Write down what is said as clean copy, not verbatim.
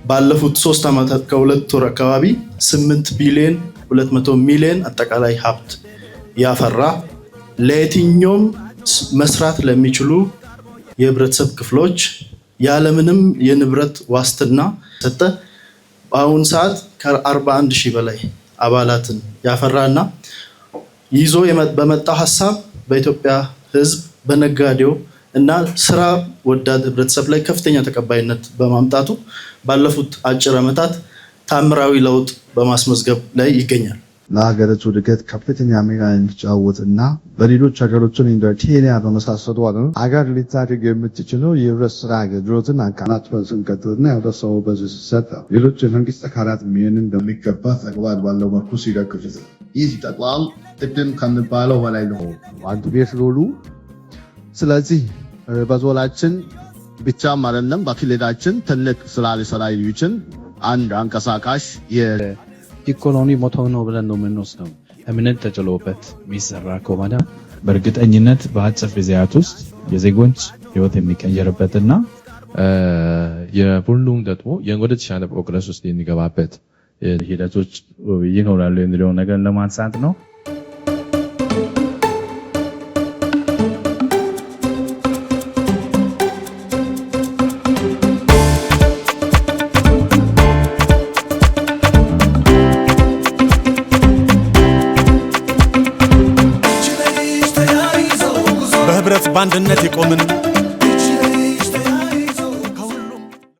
ባለፉት 3 ዓመታት ከ2 ወር አካባቢ 8 ቢሊዮን 200 ሚሊዮን አጠቃላይ ሀብት ያፈራ ለየትኛውም መስራት ለሚችሉ የህብረተሰብ ክፍሎች ያለምንም የንብረት ዋስትና ሰጠ። በአሁን ሰዓት ከ41,000 በላይ አባላትን ያፈራና ይዞ በመጣ ሐሳብ በኢትዮጵያ ህዝብ በነጋዴው እና ስራ ወዳድ ህብረተሰብ ላይ ከፍተኛ ተቀባይነት በማምጣቱ ባለፉት አጭር ዓመታት ታምራዊ ለውጥ በማስመዝገብ ላይ ይገኛል። ለሀገሪቱ እድገት ከፍተኛ ሚና የሚጫወትና በሌሎች ሀገሮችን እንደ ኬንያ በመሳሰሉ ሀገር ሊታደግ የምትችለው የህብረት ስራ አገልግሎትን አጠናክረን ስንቀጥልና ህብረተሰቡ በዚህ ሲሰጥ ሌሎች የመንግስት አካላት ይህንን እንደሚገባ ተግባር ባለው መልኩ ሲደግፉ ይህ ተቋም ቅድም ከሚባለው በላይ ነው አንድ ቤት ሎሉ። ስለዚህ በዞናችን ብቻም አይደለም በክልላችን ትልቅ ስራ ሊሰራ የሚችል አንድ አንቀሳቃሽ የኢኮኖሚ ሞተር ነው ብለን ነው የምንወስደው። እምነት ተጭሎበት የሚሰራ ከሆነ በእርግጠኝነት በአጭር ጊዜያት ውስጥ የዜጎች ህይወት የሚቀየርበትና የሁሉም ደግሞ ወደ ተሻለ ፕሮግረስ ውስጥ የሚገባበት ሂደቶች ይኖራሉ የሚለውን ነገር ለማንሳት ነው። በህብረት ባንድነት የቆምን